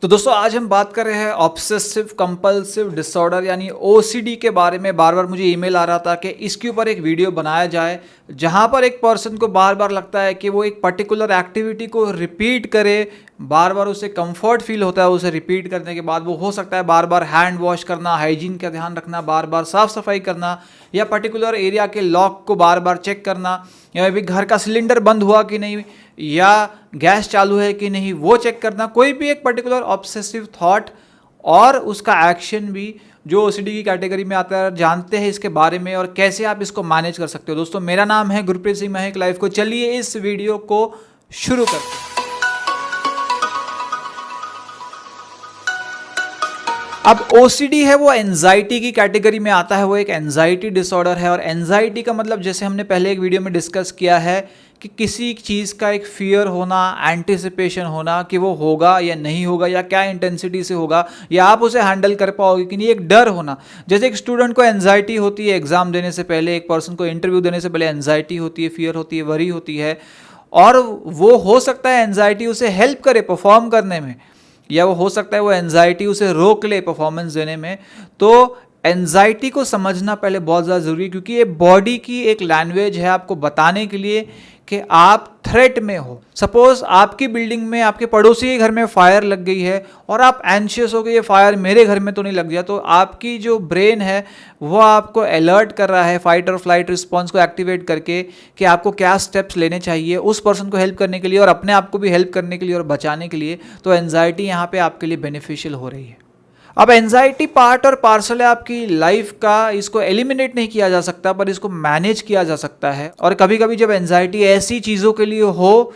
तो दोस्तों आज हम बात कर रहे हैं ऑब्सेसिव कंपल्सिव डिसऑर्डर यानी ओसीडी के बारे में। बार बार मुझे ईमेल आ रहा था कि इसके ऊपर एक वीडियो बनाया जाए जहां पर एक पर्सन को बार बार लगता है कि वो एक पर्टिकुलर एक्टिविटी को रिपीट करे, बार बार उसे कंफर्ट फील होता है उसे रिपीट करने के बाद। वो हो सकता है बार बार हैंड वॉश करना, हाइजीन का ध्यान रखना, बार बार साफ सफाई करना, या पर्टिकुलर एरिया के लॉक को बार बार चेक करना, या भी घर का सिलेंडर बंद हुआ कि नहीं या गैस चालू है कि नहीं वो चेक करना। कोई भी एक पर्टिकुलर ऑब्सेसिव थॉट और उसका एक्शन भी जो ओसीडी की कैटेगरी में आता है, जानते हैं इसके बारे में और कैसे आप इसको मैनेज कर सकते हो। दोस्तों मेरा नाम है गुरप्रीत सिंह महक लाइफ को। चलिए इस वीडियो को शुरू करते हैं। अब ओसीडी है वो एंजाइटी की कैटेगरी में आता है, वो एक एंजाइटी डिसऑर्डर है। और एंजाइटी का मतलब जैसे हमने पहले एक वीडियो में डिस्कस किया है कि किसी चीज़ का एक फियर होना, एंटिसिपेशन होना कि वो होगा या नहीं होगा या क्या इंटेंसिटी से होगा या आप उसे हैंडल कर पाओगे कि नहीं, एक डर होना। जैसे एक स्टूडेंट को एंजाइटी होती है एग्जाम देने से पहले, एक पर्सन को इंटरव्यू देने से पहले एंजाइटी होती है, फियर होती है, वरी होती है, और वो हो सकता है एंजाइटी उसे हेल्प करे परफॉर्म करने में, या वो हो सकता है वो एंजाइटी उसे रोक ले परफॉर्मेंस देने में। तो एंजाइटी को समझना पहले बहुत ज़्यादा ज़रूरी है, क्योंकि ये बॉडी की एक लैंग्वेज है आपको बताने के लिए कि आप थ्रेट में हो। सपोज आपकी बिल्डिंग में आपके पड़ोसी के घर में फायर लग गई है और आप एंशियस हो गए ये फायर मेरे घर में तो नहीं लग गया, तो आपकी जो ब्रेन है वो आपको अलर्ट कर रहा है फाइट और फ्लाइट रिस्पॉन्स को एक्टिवेट करके कि आपको क्या स्टेप्स लेने चाहिए उस पर्सन को हेल्प करने के लिए और अपने आप को भी हेल्प करने के लिए और बचाने के लिए। तो एंजाइटी यहाँ पे आपके लिए बेनिफिशियल हो रही है। अब एंजाइटी पार्ट और पार्सल है आपकी लाइफ का, इसको एलिमिनेट नहीं किया जा सकता पर इसको मैनेज किया जा सकता है। और कभी कभी जब एंजाइटी ऐसी चीज़ों के लिए हो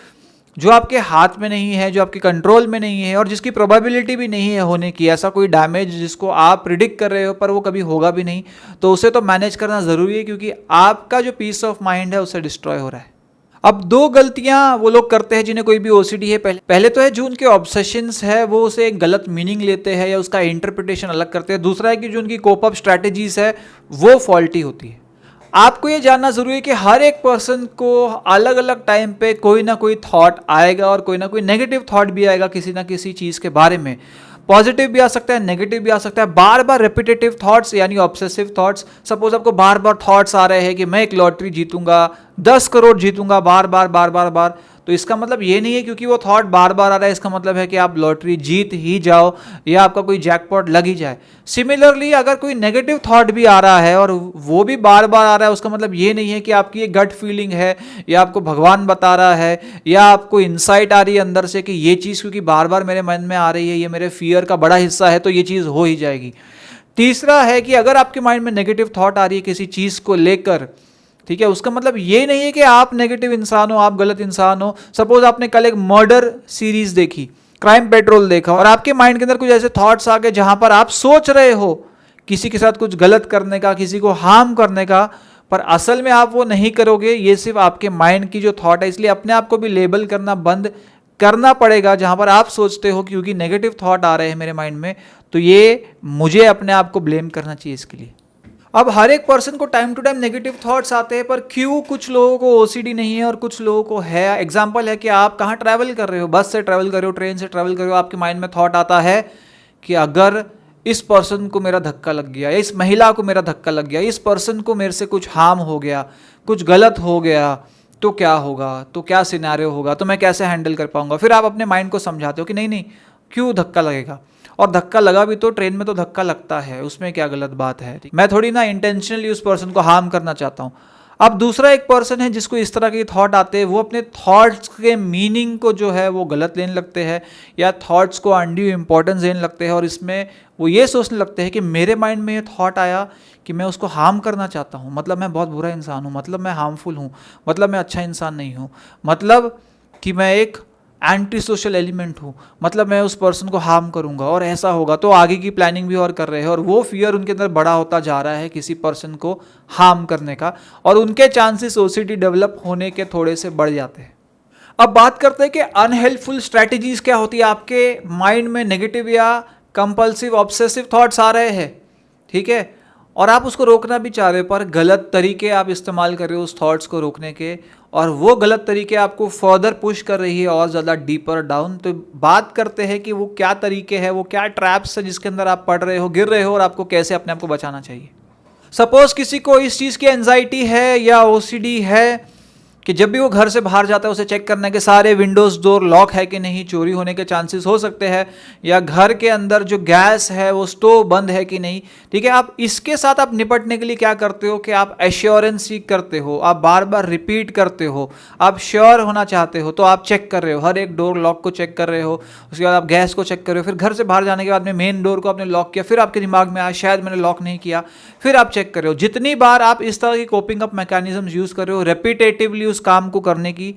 जो आपके हाथ में नहीं है, जो आपके कंट्रोल में नहीं है और जिसकी प्रोबेबिलिटी भी नहीं है होने की, ऐसा कोई डैमेज जिसको आप प्रिडिक्ट कर रहे हो पर वो कभी होगा भी नहीं, तो उसे तो मैनेज करना ज़रूरी है, क्योंकि आपका जो पीस ऑफ माइंड है उससे डिस्ट्रॉय हो रहा है। अब दो गलतियां वो लोग करते हैं जिन्हें कोई भी ओसीडी है। पहले तो है जो उनके ऑब्सेशंस है वो उसे एक गलत मीनिंग लेते हैं या उसका इंटरप्रिटेशन अलग करते हैं। दूसरा है कि जो उनकी कोप अप स्ट्रैटेजीज है वो फॉल्टी होती है। आपको ये जानना जरूरी है कि हर एक पर्सन को अलग अलग टाइम पे कोई ना कोई थॉट आएगा और कोई ना कोई नेगेटिव थॉट भी आएगा किसी ना किसी चीज़ के बारे में। पॉजिटिव भी आ सकता है, नेगेटिव भी आ सकता है। बार बार रेपिटेटिव थॉट्स यानी ऑब्सेसिव थॉट्स। सपोज आपको बार बार थॉट्स आ रहे हैं कि मैं एक लॉटरी जीतूंगा, 10 करोड़ जीतूंगा, बार बार बार बार बार, तो इसका मतलब ये नहीं है क्योंकि वो थॉट बार बार आ रहा है इसका मतलब है कि आप लॉटरी जीत ही जाओ या आपका कोई जैकपॉट लग ही जाए। सिमिलरली अगर कोई नेगेटिव थॉट भी आ रहा है और वो भी बार बार आ रहा है, उसका मतलब ये नहीं है कि आपकी ये गट फीलिंग है या आपको भगवान बता रहा है या आपको इंसाइट आ रही है अंदर से कि ये चीज़ क्योंकि बार बार मेरे मन में आ रही है, ये मेरे फियर का बड़ा हिस्सा है तो ये चीज़ हो ही जाएगी। तीसरा है कि अगर आपके माइंड में नेगेटिव थॉट आ रही है किसी चीज़ को लेकर, ठीक है, उसका मतलब ये नहीं है कि आप नेगेटिव इंसान हो, आप गलत इंसान हो। सपोज आपने कल एक मर्डर सीरीज देखी, क्राइम पेट्रोल देखा, और आपके माइंड के अंदर कुछ ऐसे थॉट्स आ गए जहां पर आप सोच रहे हो किसी के साथ कुछ गलत करने का, किसी को हार्म करने का, पर असल में आप वो नहीं करोगे। ये सिर्फ आपके माइंड की जो थॉट है, इसलिए अपने आप को भी लेबल करना बंद करना पड़ेगा। जहां पर आप सोचते हो क्योंकि नेगेटिव थॉट आ रहे हैं मेरे माइंड में तो ये मुझे अपने आप को ब्लेम करना चाहिए इसके लिए। अब हर एक पर्सन को time to time negative thoughts आते हैं, पर क्यों कुछ लोगों को ओसीडी नहीं है और कुछ लोगों को है। एग्जांपल है कि आप कहाँ ट्रैवल कर रहे हो, बस से ट्रैवल कर रहे हो, ट्रेन से ट्रैवल कर रहे हो, आपके माइंड में थॉट आता है कि अगर इस पर्सन को मेरा धक्का लग गया या इस महिला को मेरा धक्का लग गया, इस पर्सन को मेरे से कुछ हार्म हो गया, कुछ गलत हो गया तो क्या होगा, तो क्या सिनेरियो होगा, तो मैं कैसे हैंडल कर पाऊंगा। फिर आप अपने माइंड को समझाते हो कि नहीं नहीं क्यों धक्का लगेगा, और धक्का लगा भी तो ट्रेन में तो धक्का लगता है, उसमें क्या गलत बात है, मैं थोड़ी ना इंटेंशनली उस पर्सन को हार्म करना चाहता हूँ। अब दूसरा एक पर्सन है जिसको इस तरह के थॉट आते हैं, वो अपने थॉट्स के मीनिंग को जो है वो गलत लेने लगते हैं या थॉट्स को अनड्यू इंपॉर्टेंस देने लगते हैं, और इसमें वो ये सोचने लगते हैं कि मेरे माइंड में ये थॉट आया कि मैं उसको हार्म करना चाहता हूँ, मतलब मैं बहुत बुरा इंसान हूँ, मतलब मैं हार्मफुल हूँ, मतलब मैं अच्छा इंसान नहीं हूँ, मतलब कि मैं एक एंटी सोशल एलिमेंट हूँ, मतलब मैं उस पर्सन को हार्म करूंगा और ऐसा होगा, तो आगे की प्लानिंग भी और कर रहे हैं, और वो फियर उनके अंदर बड़ा होता जा रहा है किसी पर्सन को हार्म करने का, और उनके चांसेस ओसीडी डेवलप होने के थोड़े से बढ़ जाते हैं। अब बात करते हैं कि अनहेल्पफुल स्ट्रैटेजीज क्या होती है। आपके माइंड में नेगेटिव या कंपल्सिव ऑब्सेसिव थॉट्स आ रहे हैं, ठीक है, और आप उसको रोकना भी चाह रहे हो, पर गलत तरीके आप इस्तेमाल कर रहे हो उस थॉट्स को रोकने के, और वो गलत तरीके आपको फर्दर पुश कर रही है और ज़्यादा डीपर डाउन। तो बात करते हैं कि वो क्या तरीके हैं, वो क्या ट्रैप्स है जिसके अंदर आप पड़ रहे हो, गिर रहे हो, और आपको कैसे अपने आप को बचाना चाहिए। सपोज किसी को इस चीज़ की एंजाइटी है या ओसीडी है कि जब भी वो घर से बाहर जाता है उसे चेक करना है कि सारे विंडोज़ डोर लॉक है कि नहीं, चोरी होने के चांसेस हो सकते हैं, या घर के अंदर जो गैस है वो स्टोव बंद है कि नहीं। ठीक है, आप इसके साथ आप निपटने के लिए क्या करते हो कि आप एश्योरेंस सीख करते हो, आप बार बार रिपीट करते हो, आप श्योर होना चाहते हो, तो आप चेक कर रहे हो, हर एक डोर लॉक को चेक कर रहे हो, उसके बाद आप गैस को चेक कर रहे हो, फिर घर से बाहर जाने के बाद में मेन डोर को आपने लॉक किया, फिर आपके दिमाग में आया शायद मैंने लॉक नहीं किया, फिर आप चेक कर रहे हो। जितनी बार आप इस तरह की कोपिंग अप मैकेनिज्म यूज़ कर रहे हो रेपिटेटिवली उस काम को करने की,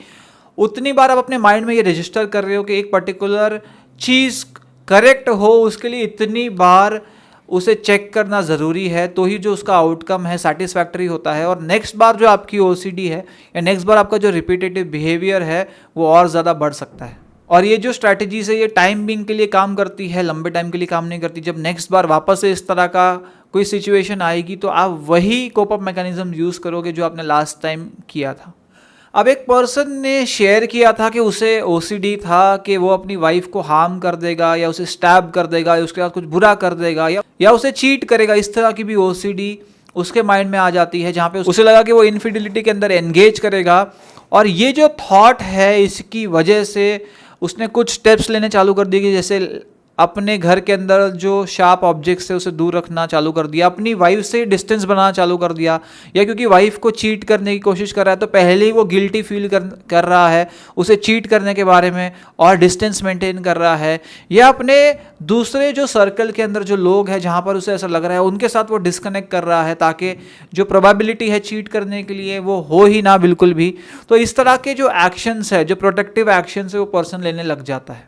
उतनी बार आप अपने माइंड में ये रजिस्टर कर रहे हो कि एक पर्टिकुलर चीज़ करेक्ट हो, उसके लिए इतनी बार उसे चेक करना ज़रूरी है, तो ही जो उसका आउटकम है सेटिस्फैक्टरी होता है, और नेक्स्ट बार जो आपकी ओसीडी है या नेक्स्ट बार आपका जो रिपीटेटिव बिहेवियर है वो और ज़्यादा बढ़ सकता है। और ये जो स्ट्रैटेजीज है ये टाइम बिंग के लिए काम करती है, लंबे टाइम के लिए काम नहीं करती। जब नेक्स्ट बार वापस से इस तरह का कोई सिचुएशन आएगी तो आप वही कोप अप मैकेनिज्म यूज़ करोगे जो आपने लास्ट टाइम किया था। अब एक पर्सन ने शेयर किया था कि उसे ओसीडी था कि वो अपनी वाइफ को हार्म कर देगा या उसे स्टैब कर देगा या उसके साथ कुछ बुरा कर देगा या उसे चीट करेगा। इस तरह की भी ओसीडी उसके माइंड में आ जाती है जहाँ पे उसे लगा कि वो इनफिडिलिटी के अंदर एंगेज करेगा, और ये जो थॉट है इसकी वजह से उसने कुछ स्टेप्स लेने चालू कर दिए, जैसे अपने घर के अंदर जो शार्प ऑब्जेक्ट्स है उसे दूर रखना चालू कर दिया, अपनी वाइफ से डिस्टेंस बनाना चालू कर दिया, या क्योंकि वाइफ को चीट करने की कोशिश कर रहा है तो पहले ही वो गिल्टी फील कर रहा है उसे चीट करने के बारे में और डिस्टेंस मेंटेन कर रहा है, या अपने दूसरे जो सर्कल के अंदर जो लोग हैं जहाँ पर उसे ऐसा लग रहा है उनके साथ वो डिस्कनेक्ट कर रहा है ताकि जो प्रोबेबिलिटी है चीट करने के लिए वो हो ही ना बिल्कुल भी। तो इस तरह के जो एक्शंस है, जो प्रोटेक्टिव एक्शंस है, वो पर्सन लेने लग जाता है।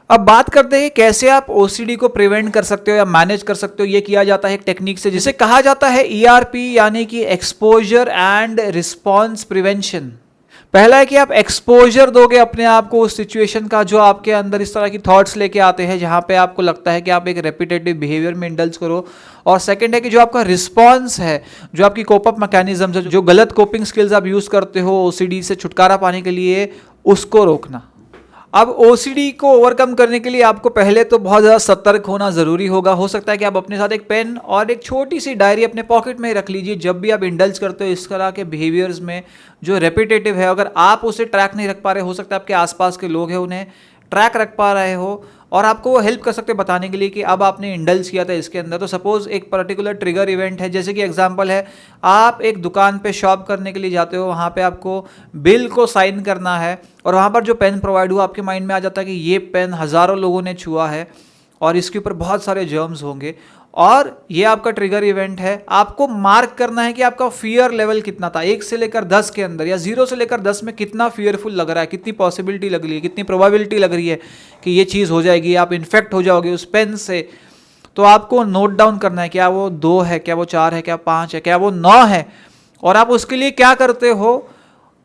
अब बात करते हैं कैसे आप ओसीडी को प्रिवेंट कर सकते हो या मैनेज कर सकते हो। ये किया जाता है एक टेक्निक से जिसे कहा जाता है ईआरपी, यानी कि एक्सपोजर एंड रिस्पॉन्स प्रिवेंशन। पहला है कि आप एक्सपोजर दोगे अपने आप को उस सिचुएशन का जो आपके अंदर इस तरह की थॉट्स लेके आते हैं जहां पे आपको लगता है कि आप एक रेपिटेटिव बिहेवियर में इंडल्ज करो, और सेकंड है कि जो आपका रिस्पॉन्स है, जो आपकी कोप अप मैकेनिज्म है, जो गलत कोपिंग स्किल्स आप यूज करते हो ओसीडी से छुटकारा पाने के लिए, उसको रोकना। अब ओसीडी को ओवरकम करने के लिए आपको पहले तो बहुत ज़्यादा सतर्क होना ज़रूरी होगा। हो सकता है कि आप अपने साथ एक पेन और एक छोटी सी डायरी अपने पॉकेट में ही रख लीजिए। जब भी आप इंडल्ज करते हो इस तरह के बिहेवियर्स में जो रेपिटेटिव है, अगर आप उसे ट्रैक नहीं रख पा रहे, हो सकता है आपके आसपास के लोग हैं उन्हें ट्रैक रख पा रहे हो और आपको वो हेल्प कर सकते हैं बताने के लिए कि अब आपने इंडल्ज किया था इसके अंदर। तो सपोज एक पर्टिकुलर ट्रिगर इवेंट है, जैसे कि एग्जांपल है आप एक दुकान पे शॉप करने के लिए जाते हो, वहाँ पे आपको बिल को साइन करना है और वहाँ पर जो पेन प्रोवाइड हुआ आपके माइंड में आ जाता है कि ये पेन हज़ारों लोगों ने छुआ है और इसके ऊपर बहुत सारे जर्म्स होंगे, और ये आपका ट्रिगर इवेंट है। आपको मार्क करना है कि आपका फियर लेवल कितना था 1 से लेकर 10 के अंदर, या 0 से लेकर 10 में कितना फियरफुल लग रहा है, कितनी पॉसिबिलिटी लग रही है, कितनी प्रोबेबिलिटी लग रही है कि ये चीज़ हो जाएगी, आप इन्फेक्ट हो जाओगे उस पेन से। तो आपको नोट डाउन करना है क्या वो 2 है, क्या वो 4 है, क्या 5 है, क्या वो 9 है, और आप उसके लिए क्या करते हो।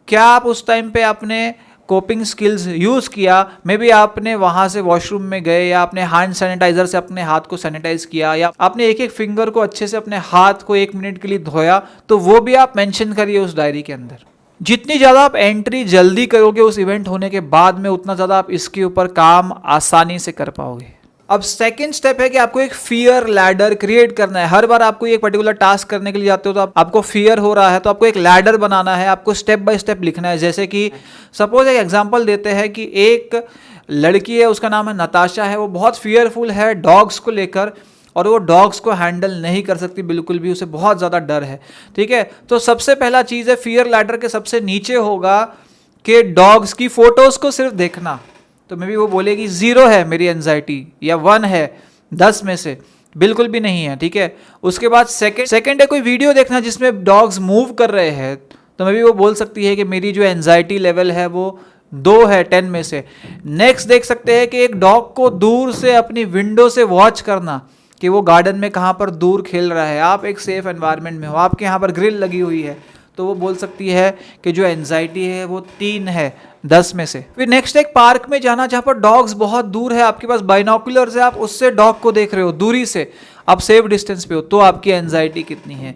क्या आप उस टाइम पे आपने कोपिंग स्किल्स यूज़ किया, मे बी आपने वहाँ से वॉशरूम में गए, या आपने हैंड सैनिटाइजर से अपने हाथ को सैनिटाइज किया, या आपने एक एक फिंगर को अच्छे से अपने हाथ को 1 मिनट के लिए धोया, तो वो भी आप मेंशन करिए उस डायरी के अंदर। जितनी ज़्यादा आप एंट्री जल्दी करोगे उस इवेंट होने के बाद में, उतना ज़्यादा आप इसके ऊपर काम आसानी से कर पाओगे। अब सेकंड स्टेप है कि आपको एक फियर लैडर क्रिएट करना है। हर बार आपको एक पर्टिकुलर टास्क करने के लिए जाते हो तो आपको फियर हो रहा है, तो आपको एक लैडर बनाना है, आपको स्टेप बाय स्टेप लिखना है। जैसे कि सपोज एक एग्जांपल देते हैं कि एक लड़की है, उसका नाम है नताशा है, वो बहुत फियरफुल है डॉग्स को लेकर, और वो डॉग्स को हैंडल नहीं कर सकती बिल्कुल भी, उसे बहुत ज़्यादा डर है। ठीक है, तो सबसे पहला चीज़ है फियर लैडर के सबसे नीचे होगा कि डॉग्स की फोटोज़ को सिर्फ देखना। तो मे बी वो बोलेगी 0 है मेरी एंजाइटी, या 1 है 10 में से, बिल्कुल भी नहीं है। ठीक है, उसके बाद सेकंड है कोई वीडियो देखना जिसमें डॉग्स मूव कर रहे हैं, तो मे बी वो बोल सकती है कि मेरी जो एंजाइटी लेवल है वो 2 है 10 में से। नेक्स्ट देख सकते हैं कि एक डॉग को दूर से अपनी विंडो से वॉच करना कि वो गार्डन में कहाँ पर दूर खेल रहा है, आप एक सेफ एनवायरनमेंट में हो, आपके यहाँ पर ग्रिल लगी हुई है, तो वो बोल सकती है कि जो एंजाइटी है वो 3 है 10 में से। फिर नेक्स्ट एक पार्क में जाना जहाँ पर डॉग्स बहुत दूर है, आपके पास बाइनोकुलर्स है, आप उससे डॉग को देख रहे हो दूरी से, आप सेफ डिस्टेंस पे हो, तो आपकी एंजाइटी कितनी है।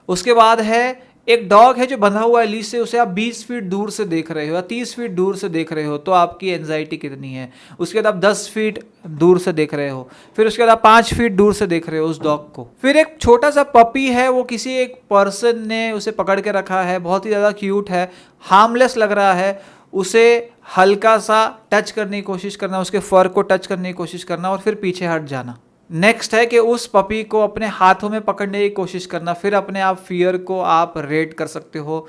उसके बाद है एक डॉग है जो बंधा हुआ है लीज से, उसे आप 20 फीट दूर से देख रहे हो या 30 फीट दूर से देख रहे हो, तो आपकी एंजाइटी कितनी है। उसके बाद आप 10 फीट दूर से देख रहे हो, फिर उसके बाद आप 5 फीट दूर से देख रहे हो उस डॉग को। फिर एक छोटा सा पपी है, वो किसी एक पर्सन ने उसे पकड़ के रखा है, बहुत ही ज़्यादा क्यूट है, हार्मलेस लग रहा है, उसे हल्का सा टच करने की कोशिश करना, उसके फर को टच करने की कोशिश करना और फिर पीछे हट जाना। नेक्स्ट है कि उस पपी को अपने हाथों में पकड़ने की कोशिश करना, फिर अपने आप फियर को आप रेट कर सकते हो।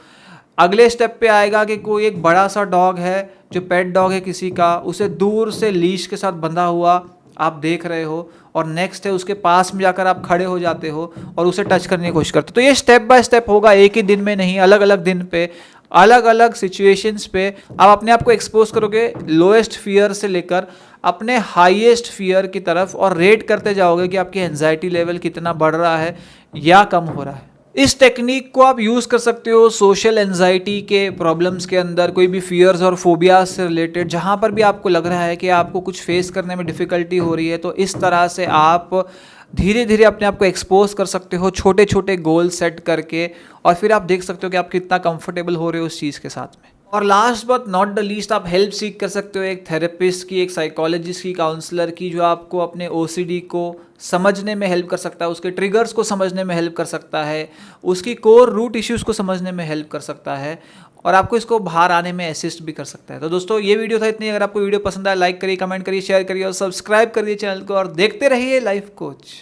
अगले स्टेप पे आएगा कि कोई एक बड़ा सा डॉग है जो पेट डॉग है किसी का, उसे दूर से लीश के साथ बंधा हुआ आप देख रहे हो, और नेक्स्ट है उसके पास में जाकर आप खड़े हो जाते हो और उसे टच करने की कोशिश करते हो। तो ये स्टेप बाय स्टेप होगा, एक ही दिन में नहीं, अलग अलग दिन पे अलग अलग सिचुएशंस पे आप अपने आप को एक्सपोज करोगे, लोएस्ट फियर से लेकर अपने हाईएस्ट फियर की तरफ, और रेट करते जाओगे कि आपकी एंजाइटी लेवल कितना बढ़ रहा है या कम हो रहा है। इस टेक्निक को आप यूज़ कर सकते हो सोशल एंजाइटी के प्रॉब्लम्स के अंदर, कोई भी फियर्स और फोबियाज से रिलेटेड, जहाँ पर भी आपको लग रहा है कि आपको कुछ फेस करने में डिफ़िकल्टी हो रही है, तो इस तरह से आप धीरे धीरे अपने आप को एक्सपोज कर सकते हो, छोटे छोटे गोल सेट करके, और फिर आप देख सकते हो कि आप कितना कंफर्टेबल हो रहे हो उस चीज़ के साथ में। और last but not the least, आप हेल्प सीख कर सकते हो एक थेरेपिस्ट की, एक साइकोलॉजिस्ट की, काउंसलर की, जो आपको अपने OCD को समझने में हेल्प कर सकता है, उसके ट्रिगर्स को समझने में हेल्प कर सकता है, उसकी कोर रूट इश्यूज़ को समझने में हेल्प कर सकता है, और आपको इसको बाहर आने में असिस्ट भी कर सकता है। तो दोस्तों ये वीडियो था इतनी। अगर आपको वीडियो पसंद आया लाइक करिए, कमेंट करिए, शेयर करिए और सब्सक्राइब करिए चैनल को, और देखते रहिए लाइफ कोच।